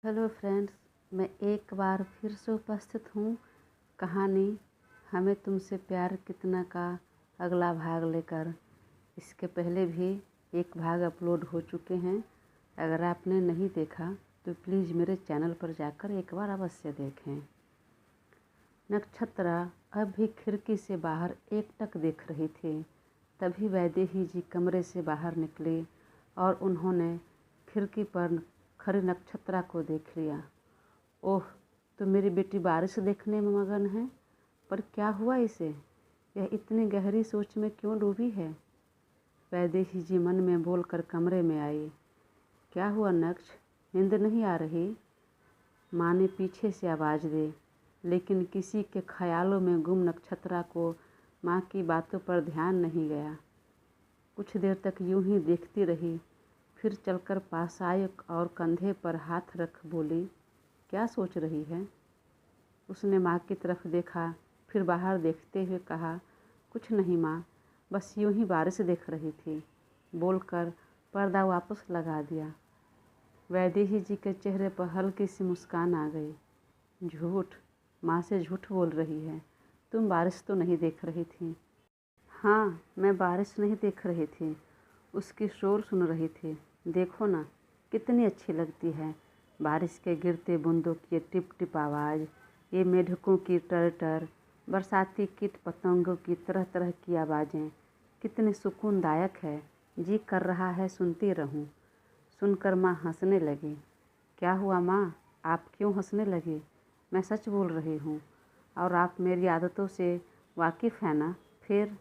Hello friends, मैं एक बार फिर से उपस्थित हूँ कहानी हमें तुमसे प्यार कितना का अगला भाग लेकर। इसके पहले भी एक भाग अपलोड हो चुके हैं। अगर आपने नहीं देखा तो प्लीज़ मेरे चैनल पर जाकर एक बार अवश्य देखें। नक्षत्रा अब भी खिड़की से बाहर एकटक देख रही थी। तभी वैदेही जी कमरे से बाहर निकले और उन्होंने खिड़की पर खड़ी नक्षत्रा को देख लिया। ओह, तो मेरी बेटी बारिश देखने में मगन है, पर क्या हुआ इसे? यह इतनी गहरी सोच में क्यों डूबी है? वैदेही जी मन में बोलकर कमरे में आई। क्या हुआ नक्ष, नींद नहीं आ रही? माँ ने पीछे से आवाज़ दी, लेकिन किसी के ख्यालों में गुम नक्षत्रा को माँ की बातों पर ध्यान नहीं गया। कुछ देर तक यूं ही देखती रही, फिर चलकर पास आई और कंधे पर हाथ रख बोली, क्या सोच रही है? उसने माँ की तरफ देखा, फिर बाहर देखते हुए कहा, कुछ नहीं माँ, बस यूं ही बारिश देख रही थी, बोलकर पर्दा वापस लगा दिया। वैदेही जी के चेहरे पर हल्की सी मुस्कान आ गई। झूठ, माँ से झूठ बोल रही है। तुम बारिश तो नहीं देख रही थी? हाँ, मैं बारिश नहीं देख रही थी, उसकी शोर सुन रही थी। देखो ना, कितनी अच्छी लगती है बारिश के गिरते बूंदों की टिप टिप आवाज़, ये मेढकों की टर टर, बरसाती कीट पतंगों की तरह तरह की आवाज़ें कितनी सुकूनदायक है। जी कर रहा है सुनती रहूं। सुनकर माँ हंसने लगी। क्या हुआ माँ, आप क्यों हंसने लगी? मैं सच बोल रही हूँ, और आप मेरी आदतों से वाकिफ़ हैं ना? फिर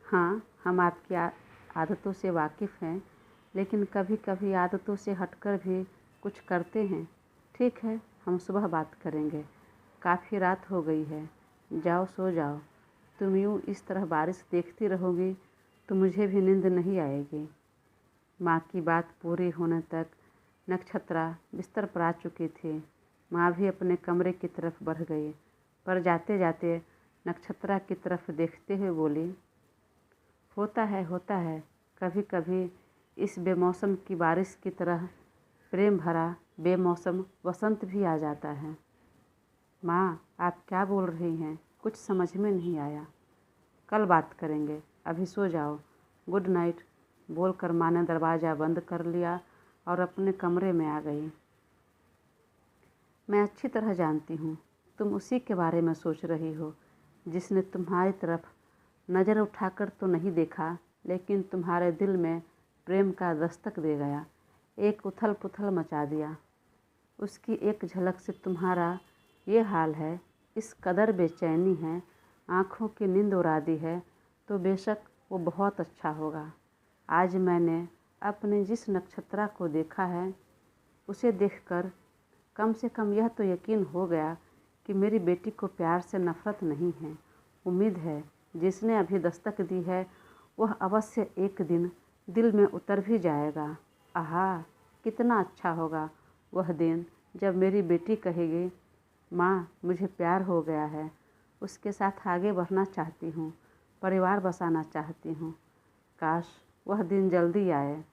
हाँ, हम आपकी आदतों से वाकिफ़ हैं, लेकिन कभी कभी आदतों से हटकर भी कुछ करते हैं। ठीक है, हम सुबह बात करेंगे। काफ़ी रात हो गई है, जाओ सो जाओ। तुम यूँ इस तरह बारिश देखती रहोगी तो मुझे भी नींद नहीं आएगी। माँ की बात पूरी होने तक नक्षत्रा बिस्तर पर आ चुकी थी। माँ भी अपने कमरे की तरफ बढ़ गई, पर जाते जाते नक्षत्रा की तरफ देखते हुए बोली, होता है, कभी कभी इस बेमौसम की बारिश की तरह प्रेम भरा बेमौसम वसंत भी आ जाता है। माँ, आप क्या बोल रही हैं? कुछ समझ में नहीं आया। कल बात करेंगे, अभी सो जाओ। गुड नाइट, बोलकर माँ ने दरवाज़ा बंद कर लिया और अपने कमरे में आ गई। मैं अच्छी तरह जानती हूँ, तुम उसी के बारे में सोच रही हो जिसने तुम्हारी तरफ नज़र उठाकर तो नहीं देखा, लेकिन तुम्हारे दिल में प्रेम का दस्तक दे गया, एक उथल पुथल मचा दिया। उसकी एक झलक से तुम्हारा ये हाल है, इस कदर बेचैनी है, आँखों की नींद उड़ा दी है, तो बेशक वो बहुत अच्छा होगा। आज मैंने अपने जिस नक्षत्रा को देखा है, उसे देखकर कम से कम यह तो यकीन हो गया कि मेरी बेटी को प्यार से नफ़रत नहीं है। उम्मीद है जिसने अभी दस्तक दी है वह अवश्य एक दिन दिल में उतर भी जाएगा। आहा, कितना अच्छा होगा वह दिन जब मेरी बेटी कहेगी, माँ मुझे प्यार हो गया है, उसके साथ आगे बढ़ना चाहती हूँ, परिवार बसाना चाहती हूँ। काश वह दिन जल्दी आए।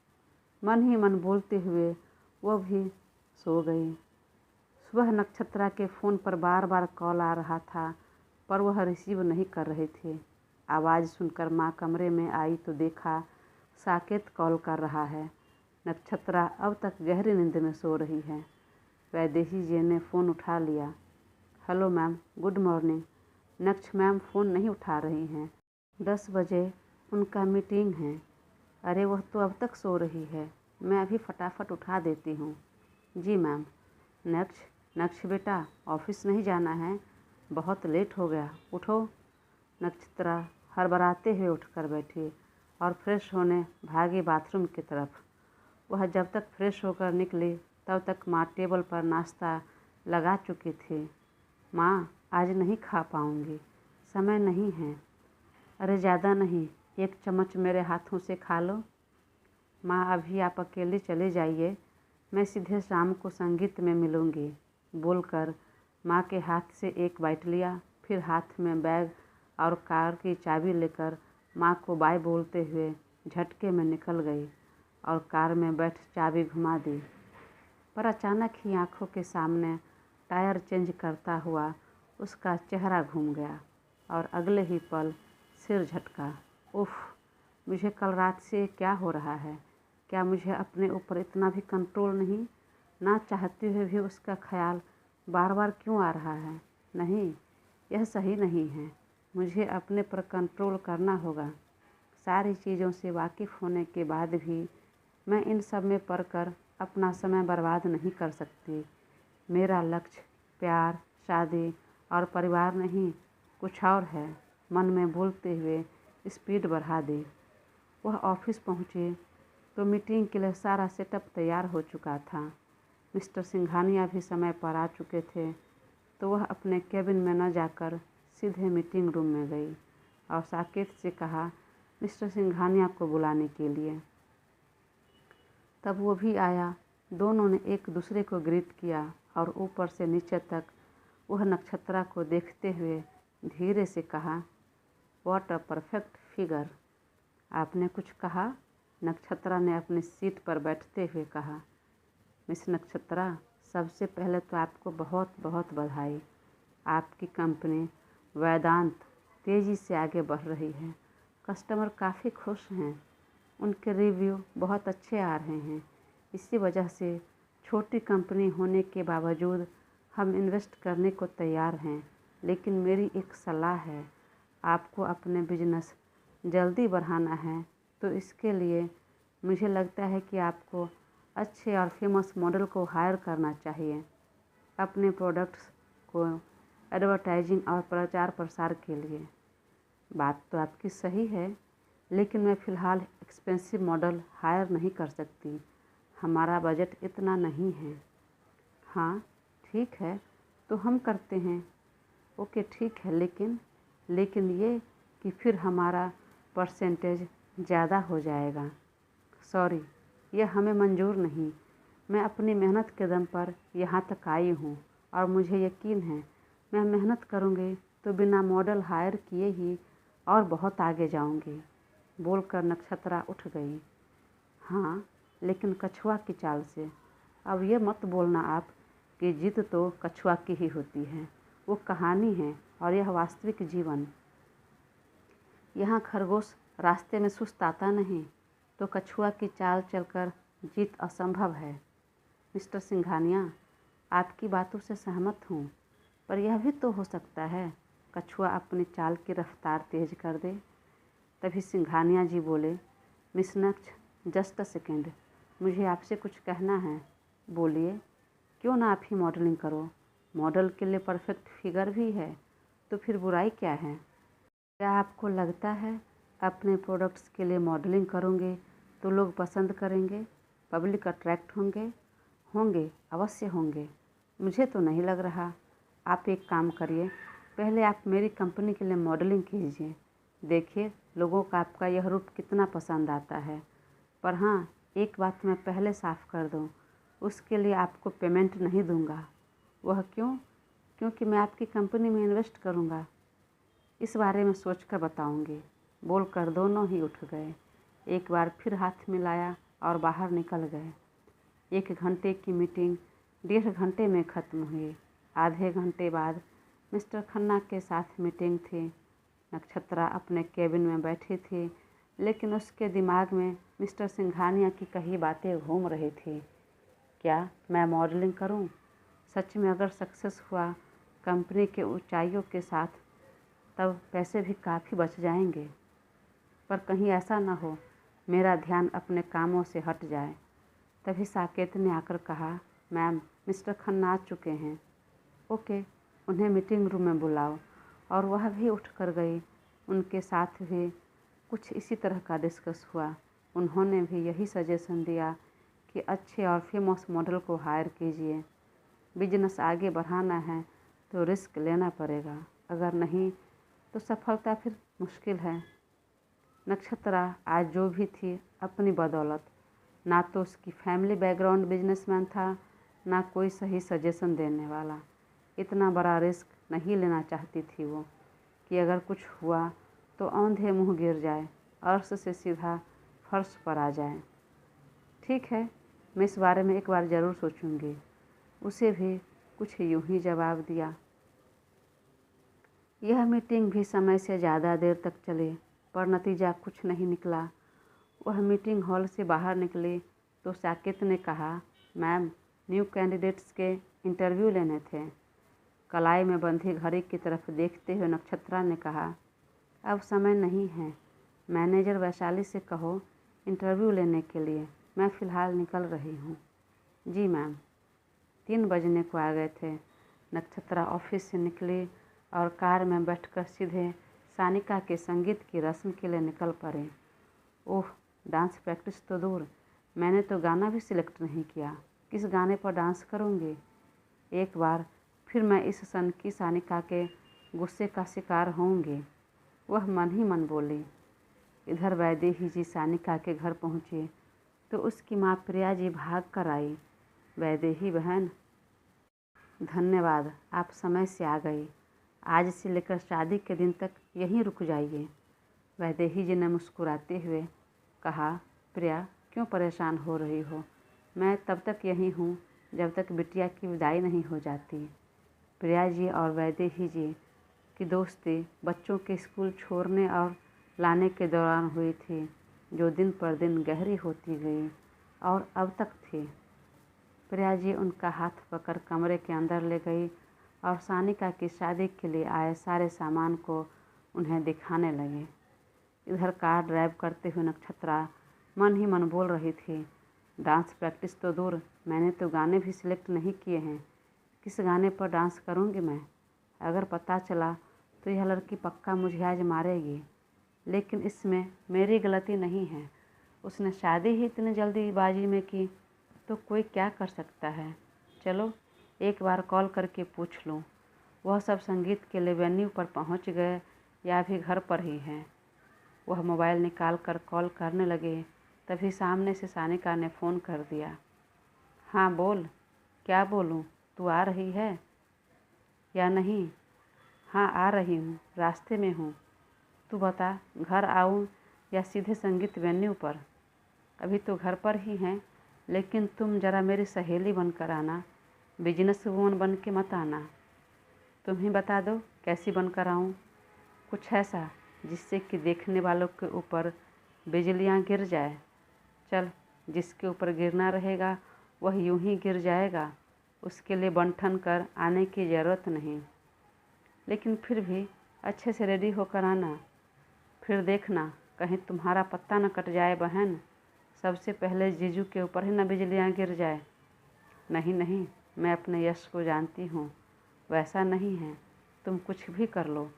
मन ही मन बोलते हुए वह भी सो गई। सुबह नक्षत्रा के फ़ोन पर बार बार कॉल आ रहा था, पर वह रिसीव नहीं कर रही थी। आवाज़ सुनकर माँ कमरे में आई तो देखा साकेत कॉल कर रहा है। नक्षत्रा अब तक गहरी नींद में सो रही है। वैदेही जी ने फ़ोन उठा लिया। Hello ma'am, good morning. Naksh ma'am phone नहीं उठा रही हैं। 10 बजे उनका मीटिंग है। अरे वह तो अब तक सो रही है, मैं अभी फटाफट उठा देती हूँ। जी मैम। नक्ष बेटा, ऑफिस नहीं जाना है? बहुत लेट हो गया, उठो। नक्षत्रा हड़बड़ाते हुए उठकर बैठी और फ्रेश होने भागी बाथरूम की तरफ। वह जब तक फ्रेश होकर निकली तब तक माँ टेबल पर नाश्ता लगा चुकी थी। माँ, आज नहीं खा पाऊँगी, समय नहीं है। अरे ज़्यादा नहीं, 1 चम्मच मेरे हाथों से खा लो। माँ, अभी आप अकेले चले जाइए, मैं सीधे शाम को संगीत में मिलूँगी, बोलकर माँ के हाथ से एक बाइट लिया, फिर हाथ में बैग और कार की चाबी लेकर माँ को बाय बोलते हुए झटके में निकल गई और कार में बैठ चाबी घुमा दी। पर अचानक ही आंखों के सामने टायर चेंज करता हुआ उसका चेहरा घूम गया और अगले ही पल सिर झटका। उफ, मुझे कल रात से क्या हो रहा है? क्या मुझे अपने ऊपर इतना भी कंट्रोल नहीं? ना चाहते हुए भी उसका ख्याल बार बार क्यों आ रहा है? नहीं, यह सही नहीं है। मुझे अपने पर कंट्रोल करना होगा। सारी चीज़ों से वाकिफ़ होने के बाद भी मैं इन सब में पड़कर अपना समय बर्बाद नहीं कर सकती। मेरा लक्ष्य प्यार, शादी और परिवार नहीं, कुछ और है। मन में बोलते हुए स्पीड बढ़ा दी। वह ऑफिस पहुँचे तो मीटिंग के लिए सारा सेटअप तैयार हो चुका था। मिस्टर सिंघानिया भी समय पर आ चुके थे, तो वह अपने केबिन में न जाकर सीधे मीटिंग रूम में गई और साकेत से कहा मिस्टर सिंघानिया को बुलाने के लिए। तब वो भी आया। दोनों ने एक दूसरे को ग्रीट किया और ऊपर से नीचे तक वह नक्षत्रा को देखते हुए धीरे से कहा, व्हाट अ परफेक्ट फिगर। आपने कुछ कहा? नक्षत्रा ने अपनी सीट पर बैठते हुए कहा। मिस नक्षत्रा, सबसे पहले तो आपको बहुत बहुत बधाई। आपकी कंपनी वेदांत तेज़ी से आगे बढ़ रही है। कस्टमर काफ़ी खुश हैं। उनके रिव्यू बहुत अच्छे आ रहे हैं। इसी वजह से छोटी कंपनी होने के बावजूद हम इन्वेस्ट करने को तैयार हैं। लेकिन मेरी एक सलाह है, आपको अपने बिजनेस जल्दी बढ़ाना है तो इसके लिए मुझे लगता है कि आपको अच्छे और फेमस मॉडल को हायर करना चाहिए अपने प्रोडक्ट्स को एडवर्टाइजिंग और प्रचार प्रसार के लिए। बात तो आपकी सही है, लेकिन मैं फ़िलहाल एक्सपेंसिव मॉडल हायर नहीं कर सकती। हमारा बजट इतना नहीं है। हाँ ठीक है, तो हम करते हैं। ओके ठीक है, लेकिन ये कि फिर हमारा परसेंटेज ज़्यादा हो जाएगा। सॉरी, यह हमें मंजूर नहीं। मैं अपनी मेहनत के दम पर यहाँ तक आई हूँ और मुझे यकीन है मैं मेहनत करूँगी तो बिना मॉडल हायर किए ही और बहुत आगे जाऊँगी। बोलकर नक्षत्रा उठ गई। हाँ, लेकिन कछुआ की चाल से। अब ये मत बोलना आप कि जीत तो कछुआ की ही होती है। वो कहानी है और यह वास्तविक जीवन। यहाँ खरगोश रास्ते में सुस्त आता नहीं, तो कछुआ की चाल चलकर जीत असंभव है। मिस्टर सिंघानिया, आपकी बातों से सहमत हूँ, पर यह भी तो हो सकता है कछुआ अपनी चाल की रफ्तार तेज कर दे। तभी सिंघानिया जी बोले, miss Naksh, just a second, मुझे आपसे कुछ कहना है। बोलिए। क्यों ना आप ही मॉडलिंग करो? मॉडल के लिए परफेक्ट फिगर भी है, तो फिर बुराई क्या है? क्या आपको लगता है अपने प्रोडक्ट्स के लिए मॉडलिंग करोगे तो लोग पसंद करेंगे, पब्लिक अट्रैक्ट होंगे? अवश्य होंगे। मुझे तो नहीं लग रहा। आप एक काम करिए, पहले आप मेरी कंपनी के लिए मॉडलिंग कीजिए। देखिए लोगों का आपका यह रूप कितना पसंद आता है। पर हाँ, एक बात मैं पहले साफ कर दूँ, उसके लिए आपको पेमेंट नहीं दूँगा। वह क्यों? क्योंकि मैं आपकी कंपनी में इन्वेस्ट करूँगा। इस बारे में सोचकर बताऊँगी। बोलकर दोनों ही उठ गए। एक बार फिर हाथ मिलाया और बाहर निकल गए। 1 घंटे की मीटिंग 1.5 घंटे में ख़त्म हुई। आधे घंटे बाद मिस्टर खन्ना के साथ मीटिंग थी। नक्षत्रा अपने केबिन में बैठी थी, लेकिन उसके दिमाग में मिस्टर सिंघानिया की कही बातें घूम रही थी। क्या मैं मॉडलिंग करूं? सच में अगर सक्सेस हुआ कंपनी के ऊंचाइयों के साथ, तब पैसे भी काफ़ी बच जाएंगे। पर कहीं ऐसा ना हो मेरा ध्यान अपने कामों से हट जाए। तभी साकेत ने आकर कहा, मैम, मिस्टर खन्ना आ चुके हैं। ओके, उन्हें मीटिंग रूम में बुलाओ। और वह भी उठ कर गई। उनके साथ भी कुछ इसी तरह का डिस्कस हुआ। उन्होंने भी यही सजेशन दिया कि अच्छे और फेमस मॉडल को हायर कीजिए। बिजनेस आगे बढ़ाना है तो रिस्क लेना पड़ेगा, अगर नहीं तो सफलता फिर मुश्किल है। नक्षत्रा आज जो भी थी अपनी बदौलत। ना तो उसकी फैमिली बैकग्राउंड बिजनेसमैन था, ना कोई सही सजेशन देने वाला। इतना बड़ा रिस्क नहीं लेना चाहती थी वो कि अगर कुछ हुआ तो औंधे मुँह गिर जाए, अर्श से सीधा फर्श पर आ जाए। ठीक है, मैं इस बारे में एक बार ज़रूर सोचूंगी। उसे भी कुछ यूं ही जवाब दिया। यह मीटिंग भी समय से ज़्यादा देर तक चली, पर नतीजा कुछ नहीं निकला। वह मीटिंग हॉल से बाहर निकली तो साकेत ने कहा, मैम, न्यू कैंडिडेट्स के इंटरव्यू लेने थे। कलाई में बंधी घड़ी की तरफ देखते हुए नक्षत्रा ने कहा, अब समय नहीं है। मैनेजर वैशाली से कहो इंटरव्यू लेने के लिए, मैं फ़िलहाल निकल रही हूँ। जी मैम। 3 बजने को आ गए थे। नक्षत्रा ऑफिस से निकली और कार में बैठकर सीधे सानिका के संगीत की रस्म के लिए निकल पड़े। ओह, डांस प्रैक्टिस तो दूर, मैंने तो गाना भी सिलेक्ट नहीं किया। किस गाने पर डांस करूँगी? एक बार फिर मैं इस सन की सानिका के गुस्से का शिकार होंगी, वह मन ही मन बोली। इधर वैदेही जी सानिका के घर पहुँचे तो उसकी माँ प्रिया जी भाग कर आई। वैदेही बहन, धन्यवाद, आप समय से आ गई। आज से लेकर शादी के दिन तक यहीं रुक जाइए। वैदेही जी ने मुस्कुराते हुए कहा, प्रिया, क्यों परेशान हो रही हो? मैं तब तक यहीं हूँ जब तक बिटिया की विदाई नहीं हो जाती। प्रिया जी और वैदेही जी की दोस्ती बच्चों के स्कूल छोड़ने और लाने के दौरान हुई थी, जो दिन पर दिन गहरी होती गई और अब तक थी। प्रिया जी उनका हाथ पकड़ कमरे के अंदर ले गई और सानिका की शादी के लिए आए सारे सामान को उन्हें दिखाने लगे। इधर कार ड्राइव करते हुए नक्षत्रा मन ही मन बोल रही थी, डांस प्रैक्टिस तो दूर, मैंने तो गाने भी सिलेक्ट नहीं किए हैं। किस गाने पर डांस करूँगी मैं? अगर पता चला तो यह लड़की पक्का मुझे आज मारेगी। लेकिन इसमें मेरी गलती नहीं है। उसने शादी ही इतनी जल्दीबाजी में की तो कोई क्या कर सकता है। चलो एक बार कॉल करके पूछ लूँ, वह सब संगीत के लिए वेन्यू पर पहुँच गए या भी घर पर ही हैं। वह मोबाइल निकाल कर कॉल करने लगे, तभी सामने से सानिका ने फ़ोन कर दिया। हाँ बोल। क्या बोलूँ, तू आ रही है या नहीं? हाँ आ रही हूँ, रास्ते में हूँ। तू बता, घर आऊँ या सीधे संगीत वेन्यू पर? अभी तो घर पर ही हैं, लेकिन तुम ज़रा मेरी सहेली बनकर आना, बिजनेस वूमन बन के मत आना। तुम ही बता दो कैसी बनकर आऊँ? कुछ ऐसा जिससे कि देखने वालों के ऊपर बिजलियाँ गिर जाए। चल, जिसके ऊपर गिरना रहेगा वह यूं ही गिर जाएगा, उसके लिए बन-ठन कर आने की ज़रूरत नहीं। लेकिन फिर भी अच्छे से रेडी होकर आना, फिर देखना कहीं तुम्हारा पत्ता न कट जाए बहन। सबसे पहले जीजू के ऊपर ही न बिजलियाँ गिर जाए। नहीं नहीं, मैं अपने यश को जानती हूँ, वैसा नहीं है। तुम कुछ भी कर लो,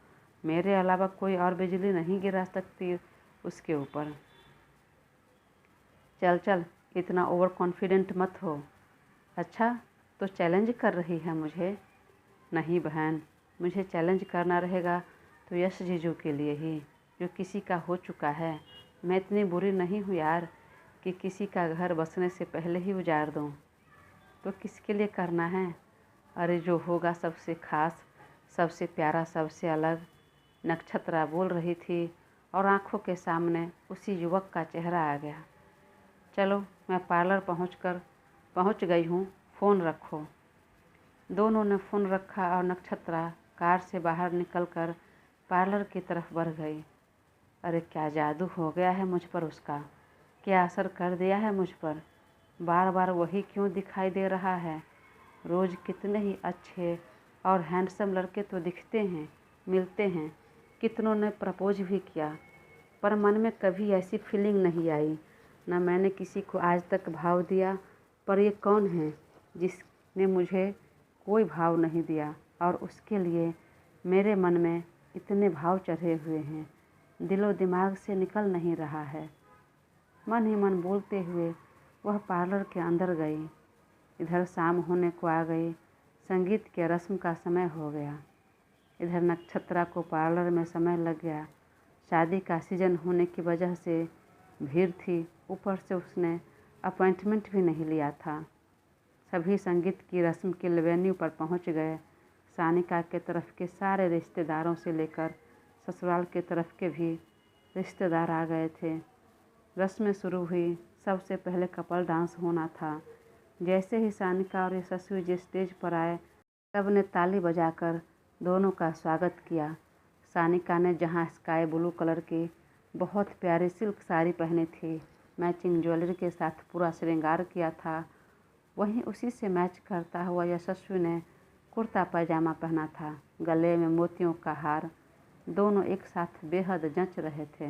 मेरे अलावा कोई और बिजली नहीं गिरा सकती उसके ऊपर। चल चल, इतना ओवर कॉन्फिडेंट मत हो। अच्छा, तो चैलेंज कर रही है मुझे? नहीं बहन, मुझे चैलेंज करना रहेगा तो यश जीजू के लिए ही, जो किसी का हो चुका है। मैं इतनी बुरी नहीं हूँ यार कि किसी का घर बसने से पहले ही उजाड़ दूँ। तो किसके लिए करना है? अरे जो होगा सबसे खास, सबसे प्यारा, सबसे अलग। नक्षत्रा बोल रही थी और आंखों के सामने उसी युवक का चेहरा आ गया। चलो, मैं पार्लर पहुंच गई हूँ, फ़ोन रखो। दोनों ने फ़ोन रखा और नक्षत्रा कार से बाहर निकलकर पार्लर की तरफ बढ़ गई। अरे क्या जादू हो गया है मुझ पर उसका, क्या असर कर दिया है मुझ पर। बार बार वही क्यों दिखाई दे रहा है? रोज़ कितने ही अच्छे और हैंडसम लड़के तो दिखते हैं, मिलते हैं, कितनों ने प्रपोज भी किया, पर मन में कभी ऐसी फीलिंग नहीं आई। न मैंने किसी को आज तक भाव दिया, पर ये कौन है जिसने मुझे कोई भाव नहीं दिया और उसके लिए मेरे मन में इतने भाव चढ़े हुए हैं, दिलो दिमाग से निकल नहीं रहा है। मन ही मन बोलते हुए वह पार्लर के अंदर गई। इधर शाम होने को आ गई, संगीत के रस्म का समय हो गया। इधर नक्षत्रा को पार्लर में समय लग गया। शादी का सीजन होने की वजह से भीड़ थी, ऊपर से उसने अपॉइंटमेंट भी नहीं लिया था। सभी संगीत की रस्म के वेन्यू पर पहुंच गए। सानिका के तरफ के सारे रिश्तेदारों से लेकर ससुराल के तरफ के भी रिश्तेदार आ गए थे। रस्में शुरू हुई, सबसे पहले कपल डांस होना था। जैसे ही सानिका और यशस्वी जी स्टेज पर आए, सब ने ताली बजाकर दोनों का स्वागत किया। सानिका ने जहां स्काई ब्लू कलर की बहुत प्यारी सिल्क साड़ी पहनी थी, मैचिंग ज्वेलरी के साथ पूरा श्रृंगार किया था, वहीं उसी से मैच करता हुआ यशस्वी ने कुर्ता पैजामा पहना था, गले में मोतियों का हार। दोनों एक साथ बेहद जच रहे थे।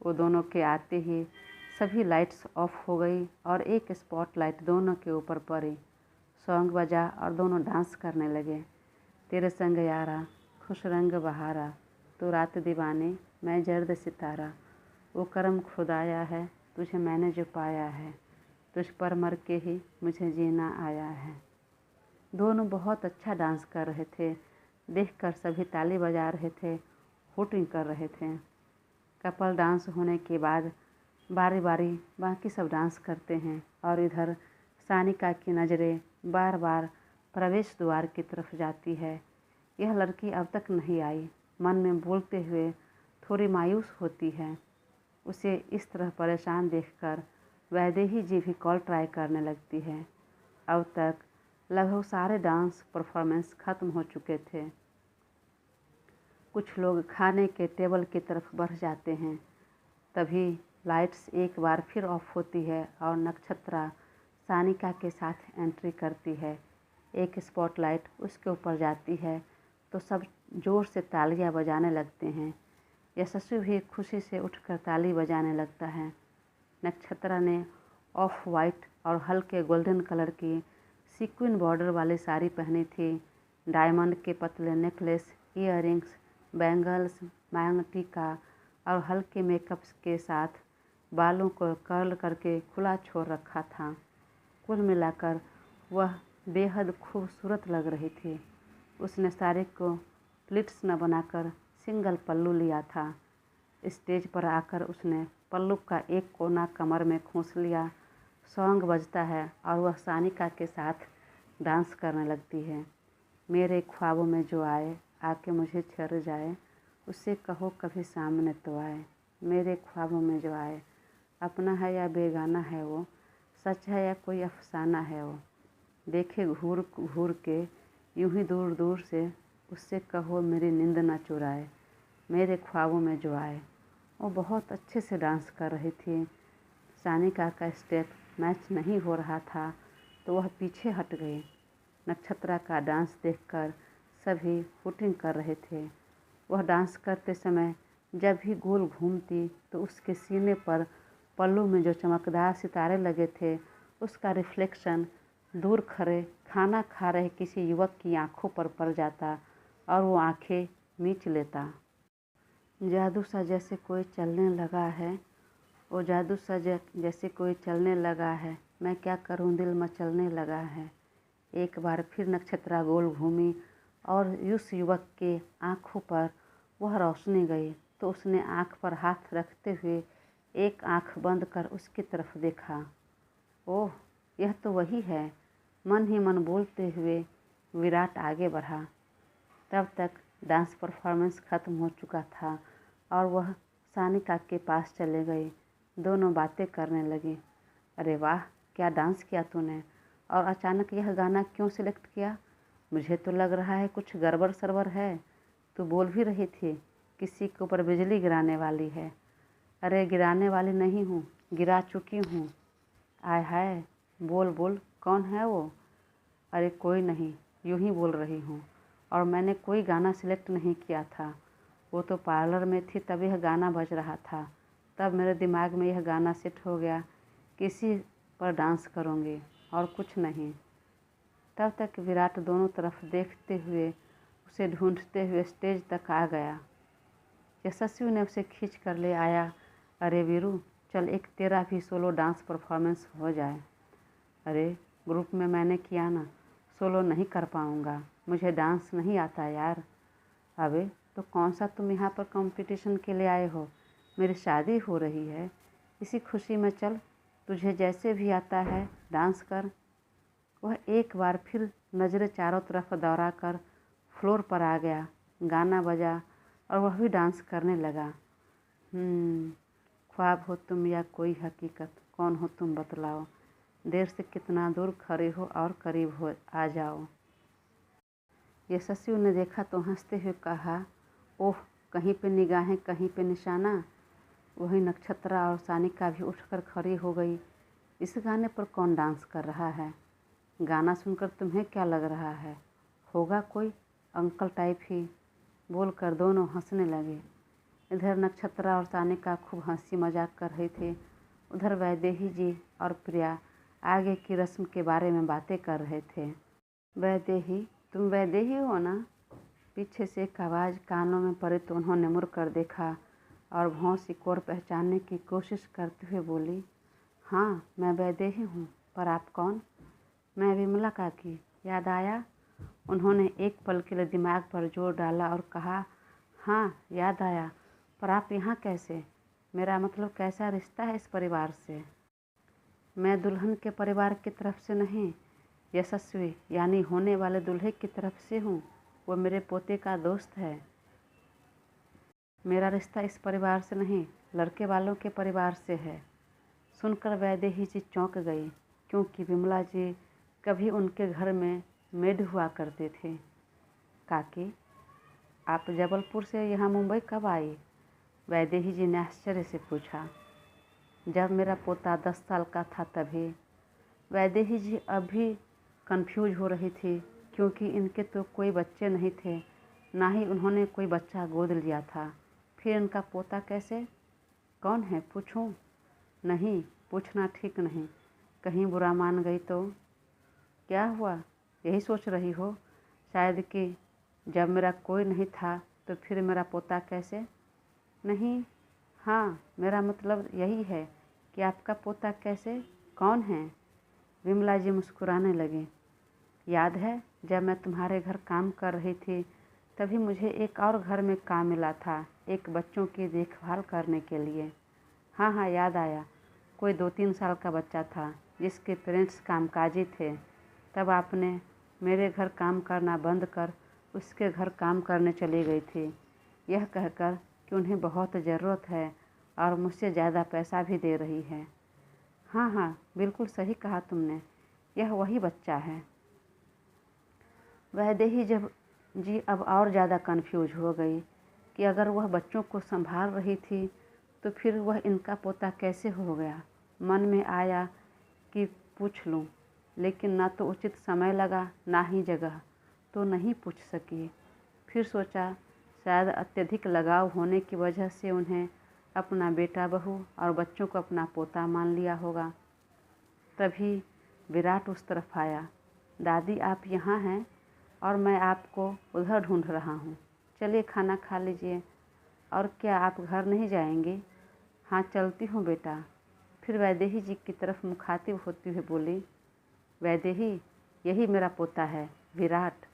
वो दोनों के आते ही सभी लाइट्स ऑफ हो गई और एक स्पॉटलाइट दोनों के ऊपर पड़ी। सॉन्ग बजा और दोनों डांस करने लगे। तेरे संग यारा, खुश रंग बहारा, तू रात दीवानी, मैं जर्द सितारा, वो करम खुदाया है, तुझे मैंने जो पाया है, तुझ पर मर के ही मुझे जीना आया है। दोनों बहुत अच्छा डांस कर रहे थे। देखकर सभी ताली बजा रहे थे, हूटिंग कर रहे थे। कपल डांस होने के बाद बारी बारी बाकी सब डांस करते हैं और इधर सानिका की नज़रें बार बार प्रवेश द्वार की तरफ जाती है। यह लड़की अब तक नहीं आई, मन में बोलते हुए थोड़ी मायूस होती है। उसे इस तरह परेशान देखकर वैदेही जी भी कॉल ट्राई करने लगती है। अब तक लगभग सारे डांस परफॉर्मेंस ख़त्म हो चुके थे। कुछ लोग खाने के टेबल की तरफ बढ़ जाते हैं। तभी लाइट्स एक बार फिर ऑफ होती है और नक्षत्रा सानिका के साथ एंट्री करती है। एक स्पॉटलाइट उसके ऊपर जाती है तो सब ज़ोर से तालियां बजाने लगते हैं। यशस्वी भी खुशी से उठकर ताली बजाने लगता है। नक्षत्रा ने ऑफ वाइट और हल्के गोल्डन कलर की सीक्वेंस बॉर्डर वाली साड़ी पहनी थी। डायमंड के पतले नेकलेस, ईयररिंग्स, बैंगल्स, मांग टीका और हल्के मेकअप के साथ बालों को कर्ल करके खुला छोड़ रखा था। कुल मिलाकर वह बेहद खूबसूरत लग रही थी। उसने साड़ी को प्लिट्स न बनाकर सिंगल पल्लू लिया था। स्टेज पर आकर उसने पल्लू का एक कोना कमर में खोस लिया। सॉन्ग बजता है और वह सानिका के साथ डांस करने लगती है। मेरे ख्वाबों में जो आए, आके मुझे छेड़ जाए, उससे कहो कभी सामने तो आए। मेरे ख्वाबों में जो आए, अपना है या बेगाना है वो, सच है या कोई अफसाना है वो, देखे घूर घूर के यूं ही दूर दूर से, उससे कहो मेरी नींद न चुराए। मेरे ख्वाबों में जो आए। वो बहुत अच्छे से डांस कर रही थी। सानिका का स्टेप मैच नहीं हो रहा था तो वह पीछे हट गई। नक्षत्रा का डांस देखकर सभी हुटिंग कर रहे थे। वह डांस करते समय जब भी गोल घूमती तो उसके सीने पर पल्लू में जो चमकदार सितारे लगे थे, उसका रिफ्लेक्शन दूर खड़े खाना खा रहे किसी युवक की आंखों पर पड़ जाता और वो आंखें मीच लेता। जादू सा जैसे कोई चलने लगा है, वो जादू सा जैसे कोई चलने लगा है, मैं क्या करूं दिल मचलने लगा है। एक बार फिर नक्षत्रा गोल घूमी और उस युवक के आंखों पर वह रोशनी गई तो उसने आंख पर हाथ रखते हुए एक आंख बंद कर उसकी तरफ देखा। ओह, यह तो वही है, मन ही मन बोलते हुए विराट आगे बढ़ा। तब तक डांस परफॉर्मेंस ख़त्म हो चुका था और वह सानिका के पास चले गए। दोनों बातें करने लगी। अरे वाह, क्या डांस किया तूने, और अचानक यह गाना क्यों सिलेक्ट किया? मुझे तो लग रहा है कुछ गड़बड़ सरबर है। तू बोल भी रही थी किसी के ऊपर बिजली गिराने वाली है। अरे गिराने वाली नहीं हूँ, गिरा चुकी हूँ। आय हाय, बोल बोल, कौन है वो? अरे कोई नहीं, यूँ ही बोल रही हूँ, और मैंने कोई गाना सिलेक्ट नहीं किया था। वो तो पार्लर में थी तब यह गाना बज रहा था, तब मेरे दिमाग में यह गाना सेट हो गया, किसी पर डांस करूँगी और कुछ नहीं। तब तक विराट दोनों तरफ देखते हुए उसे ढूंढते हुए स्टेज तक आ गया। यशस्वी ने उसे खींच कर ले आया। अरे वीरू, चल एक तेरा भी सोलो डांस परफॉर्मेंस हो जाए। अरे ग्रुप में मैंने किया ना, सोलो नहीं कर पाऊँगा, मुझे डांस नहीं आता यार। अबे तो कौन सा तुम यहाँ पर कंपटीशन के लिए आए हो? मेरी शादी हो रही है, इसी खुशी में चल, तुझे जैसे भी आता है डांस कर। वह एक बार फिर नज़रें चारों तरफ दौड़ा कर फ्लोर पर आ गया। गाना बजा और वह भी डांस करने लगा। ख्वाब हो तुम या कोई हकीकत, कौन हो तुम बतलाओ, देर से कितना दूर खड़े हो और करीब हो आ जाओ। यशस्वी ने देखा तो हंसते हुए कहा, ओह, कहीं पे निगाहें कहीं पे निशाना। वही नक्षत्रा और सानिका भी उठकर खड़ी हो गई। इस गाने पर कौन डांस कर रहा है? गाना सुनकर तुम्हें क्या लग रहा है? होगा कोई अंकल टाइप ही, बोलकर दोनों हंसने लगे। इधर नक्षत्रा और सानिका खूब हंसी मजाक कर रहे थे, उधर वैदेही जी और प्रिया आगे की रस्म के बारे में बातें कर रहे थे। वैदेही, तुम वैदेही हो ना? पीछे से एक आवाज़ कानों में पड़ी तो उन्होंने मुड़ कर देखा और भौं से कोर पहचानने की कोशिश करते हुए बोली, हाँ मैं वैदेही हूँ, पर आप कौन? मैं विमला काकी, याद आया? उन्होंने एक पल के लिए दिमाग पर जोर डाला और कहा, हाँ याद आया, पर आप यहाँ कैसे? मेरा मतलब कैसा रिश्ता है इस परिवार से? मैं दुल्हन के परिवार की तरफ से नहीं, यशस्वी यानी होने वाले दूल्हे की तरफ से हूँ। वो मेरे पोते का दोस्त है। मेरा रिश्ता इस परिवार से नहीं, लड़के वालों के परिवार से है। सुनकर वैदेही जी चौंक गई, क्योंकि विमला जी कभी उनके घर में मेड हुआ करते थे। काकी, आप जबलपुर से यहाँ मुंबई कब आई? वैदेही जी ने आश्चर्य से पूछा। जब मेरा पोता 10 साल का था तभी। वैदेही जी अभी कंफ्यूज हो रही थी, क्योंकि इनके तो कोई बच्चे नहीं थे, ना ही उन्होंने कोई बच्चा गोद लिया था। फिर इनका पोता कैसे? कौन है, पूछूं? नहीं, पूछना ठीक नहीं, कहीं बुरा मान गई तो? क्या हुआ, यही सोच रही हो शायद कि जब मेरा कोई नहीं था तो फिर मेरा पोता कैसे? नहीं, हाँ मेरा मतलब यही है कि आपका पोता कैसे, कौन है? विमला जी मुस्कुराने लगी। याद है जब मैं तुम्हारे घर काम कर रही थी तभी मुझे एक और घर में काम मिला था, एक बच्चों की देखभाल करने के लिए। हाँ हाँ याद आया, कोई 2-3 साल का बच्चा था जिसके पेरेंट्स कामकाजी थे। तब आपने मेरे घर काम करना बंद कर उसके घर काम करने चली गई थी, यह कहकर कि उन्हें बहुत ज़रूरत है और मुझसे ज़्यादा पैसा भी दे रही है। हाँ हाँ बिल्कुल सही कहा तुमने, यह वही बच्चा है। वैदेही जब जी अब और ज़्यादा कंफ्यूज हो गई कि अगर वह बच्चों को संभाल रही थी तो फिर वह इनका पोता कैसे हो गया। मन में आया कि पूछ लूं, लेकिन ना तो उचित समय लगा ना ही जगह, तो नहीं पूछ सकी। फिर सोचा शायद अत्यधिक लगाव होने की वजह से उन्हें अपना बेटा बहू और बच्चों को अपना पोता मान लिया होगा। तभी विराट उस तरफ आया। दादी आप यहाँ हैं और मैं आपको उधर ढूंढ रहा हूँ, चलिए खाना खा लीजिए। और क्या आप घर नहीं जाएंगे? हाँ चलती हूँ बेटा। फिर वैदेही जी की तरफ मुखातिब होती हुए बोली, वैदेही यही मेरा पोता है विराट।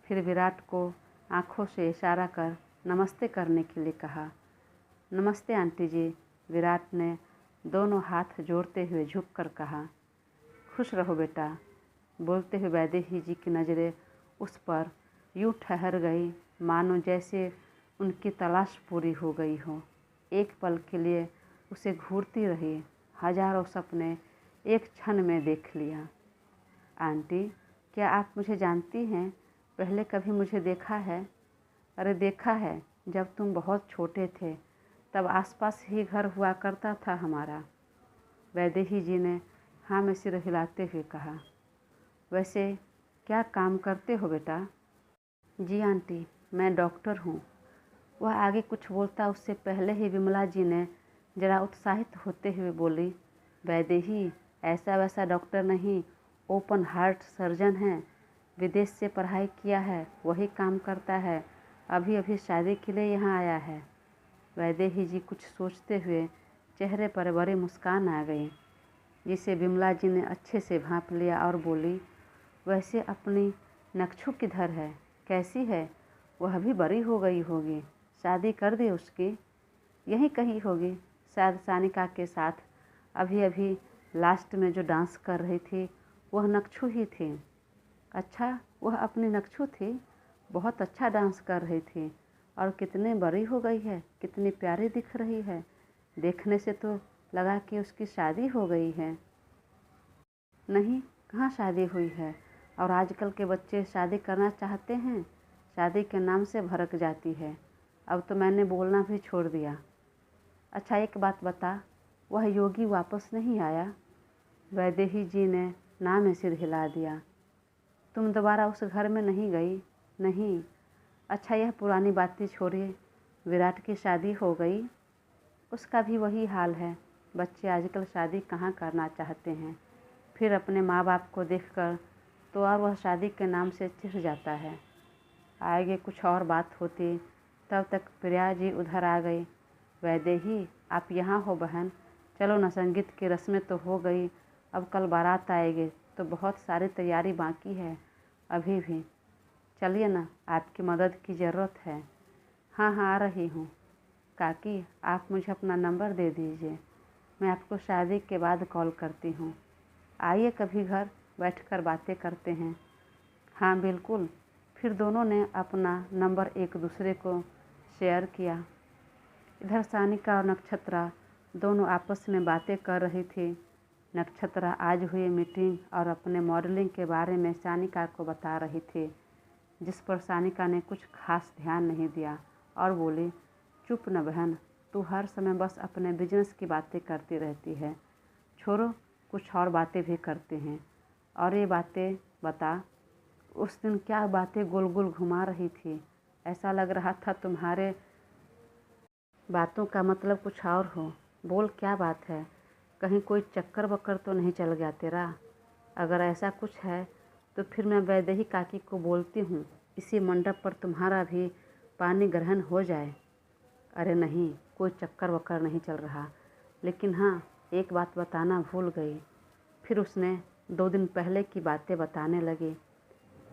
फिर विराट को आंखों से इशारा कर नमस्ते करने के लिए कहा। नमस्ते आंटी जी, विराट ने दोनों हाथ जोड़ते हुए झुककर कहा। खुश रहो बेटा। बोलते हुए वैदेही जी की नज़रें उस पर यूँ ठहर गई मानो जैसे उनकी तलाश पूरी हो गई हो। एक पल के लिए उसे घूरती रही, हजारों सपने एक क्षण में देख लिया। आंटी, क्या आप मुझे जानती हैं? पहले कभी मुझे देखा है? अरे देखा है, जब तुम बहुत छोटे थे तब आसपास ही घर हुआ करता था हमारा। वैदेही जी ने हाँ में सिर हिलाते हुए कहा। वैसे क्या काम करते हो बेटा? जी आंटी, मैं डॉक्टर हूँ। वह आगे कुछ बोलता उससे पहले ही विमला जी ने जरा उत्साहित होते हुए बोली, वैदेही ऐसा वैसा डॉक्टर नहीं, ओपन हार्ट सर्जन है, विदेश से पढ़ाई किया है, वही काम करता है, अभी अभी शादी के लिए यहाँ आया है। वैदेही जी कुछ सोचते हुए चेहरे पर बड़ी मुस्कान आ गई, जिसे विमला जी ने अच्छे से भांप लिया और बोली, वैसे अपनी नक्षु किधर है, कैसी है? वह भी बड़ी हो गई होगी, शादी कर दी उसकी? यहीं कहीं होगी, शायद सानिका के साथ। अभी अभी लास्ट में जो डांस कर रही थी वह नक्षु ही थी। अच्छा, वह अपनी नक्षु थी? बहुत अच्छा डांस कर रही थी और कितने बड़ी हो गई है, कितनी प्यारी दिख रही है। देखने से तो लगा कि उसकी शादी हो गई है। नहीं, कहाँ शादी हुई है। और आजकल के बच्चे शादी करना चाहते हैं, शादी के नाम से भड़क जाती है। अब तो मैंने बोलना भी छोड़ दिया। अच्छा एक बात बता, वह योगी वापस नहीं आया? वैदेही जी ने ना में सिर हिला दिया। तुम दोबारा उस घर में नहीं गई? नहीं। अच्छा यह पुरानी बातें छोड़िए, विराट की शादी हो गई? उसका भी वही हाल है। बच्चे आजकल शादी कहाँ करना चाहते हैं, फिर अपने माँ बाप को देखकर तो और वह शादी के नाम से चिढ़ जाता है। आगे कुछ और बात होती, तब तक प्रिया जी उधर आ गई। वैदेही, आप यहाँ हो बहन? चलो न, संगीत की रस्में तो हो गई, अब कल बारात आएगी तो बहुत सारी तैयारी बाकी है अभी भी। चलिए ना, आपकी मदद की ज़रूरत है। हाँ हाँ, आ रही हूँ। काकी, आप मुझे अपना नंबर दे दीजिए, मैं आपको शादी के बाद कॉल करती हूँ। आइए कभी घर बैठकर बातें करते हैं। हाँ बिल्कुल। फिर दोनों ने अपना नंबर एक दूसरे को शेयर किया। इधर सानिका और नक्षत्रा दोनों आपस में बातें कर रही थी। नक्षत्रा आज हुई मीटिंग और अपने मॉडलिंग के बारे में सानिका को बता रही थी, जिस पर सानिका ने कुछ खास ध्यान नहीं दिया और बोली, चुप न बहन, तू हर समय बस अपने बिजनेस की बातें करती रहती है। छोड़ो, कुछ और बातें भी करते हैं। और ये बातें बता, उस दिन क्या बातें गोल गोल घुमा रही थी? ऐसा लग रहा था तुम्हारे बातों का मतलब कुछ और हो। बोल, क्या बात है? कहीं कोई चक्कर वक्कर तो नहीं चल गया तेरा? अगर ऐसा कुछ है तो फिर मैं वैदेही काकी को बोलती हूँ, इसी मंडप पर तुम्हारा भी पानी ग्रहण हो जाए। अरे नहीं, कोई चक्कर वक्कर नहीं चल रहा, लेकिन हाँ एक बात बताना भूल गई। फिर उसने 2 दिन पहले की बातें बताने लगी।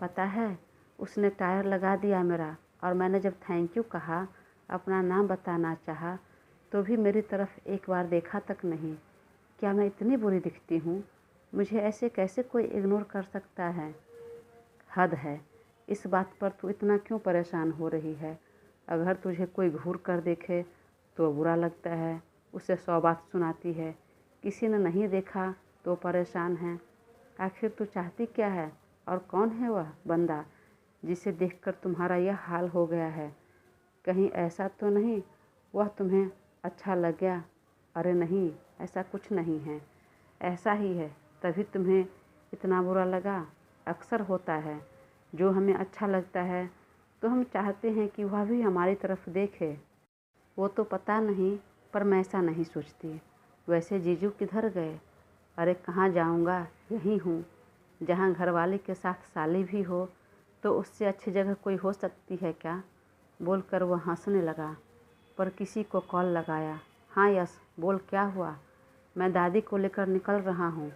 पता है, उसने टायर लगा दिया मेरा, और मैंने जब थैंक यू कहा, अपना नाम बताना चाहा, तो भी मेरी तरफ एक बार देखा तक नहीं। क्या मैं इतनी बुरी दिखती हूँ? मुझे ऐसे कैसे कोई इग्नोर कर सकता है? हद है। इस बात पर तू इतना क्यों परेशान हो रही है? अगर तुझे कोई घूर कर देखे तो बुरा लगता है, उसे 100 बात सुनाती है। किसी ने नहीं देखा तो परेशान है। आखिर तू चाहती क्या है, और कौन है वह बंदा जिसे देखकर तुम्हारा यह हाल हो गया है? कहीं ऐसा तो नहीं वह तुम्हें अच्छा लग गया? अरे नहीं, ऐसा कुछ नहीं है। ऐसा ही है, तभी तुम्हें इतना बुरा लगा। अक्सर होता है, जो हमें अच्छा लगता है तो हम चाहते हैं कि वह भी हमारी तरफ देखे। वो तो पता नहीं, पर मैं ऐसा नहीं सोचती। वैसे जीजू किधर गए? अरे कहाँ जाऊँगा, यहीं हूँ। जहाँ घरवाले के साथ साली भी हो, तो उससे अच्छी जगह कोई हो सकती है क्या? बोलकर वह हंसने लगा। पर किसी को कॉल लगाया। हाँ यश, बोल, क्या हुआ? मैं दादी को लेकर निकल रहा हूँ,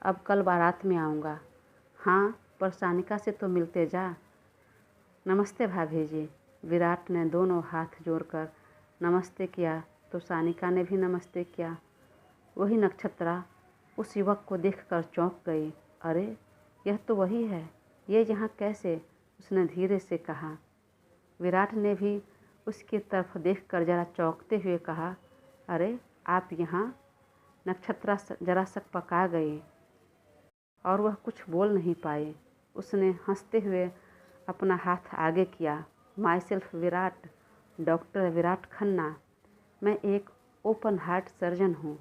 अब कल बारात में आऊँगा। हाँ, पर सानिका से तो मिलते जा। नमस्ते भाभी जी। विराट ने दोनों हाथ जोड़कर नमस्ते किया तो सानिका ने भी नमस्ते किया। वही नक्षत्रा उस युवक को देखकर चौंक गई। अरे, यह तो वही है, ये यहाँ कैसे? उसने धीरे से कहा। विराट ने भी उसकी तरफ देखकर जरा चौंकते हुए कहा, अरे आप यहाँ? नक्षत्रा जरा सकपका गई और वह कुछ बोल नहीं पाई। उसने हंसते हुए अपना हाथ आगे किया। My self Virat, doctor Virat Khanna. मैं एक ओपन हार्ट सर्जन हूँ।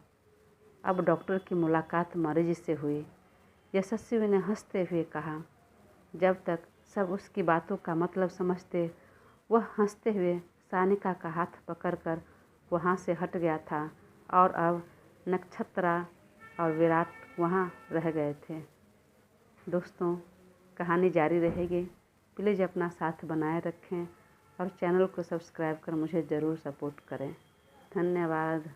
अब डॉक्टर की मुलाकात मरीज से हुई। यशस्वी ने हंसते हुए कहा। जब तक सब उसकी बातों का मतलब समझते, वह हंसते हुए सानिका का हाथ पकड़कर वहाँ से हट गया था, और अब नक्षत्रा और विराट वहाँ रह गए थे। दोस्तों, कहानी जारी रहेगी। प्लीज़ अपना साथ बनाए रखें और चैनल को सब्सक्राइब कर मुझे ज़रूर सपोर्ट करें। धन्यवाद।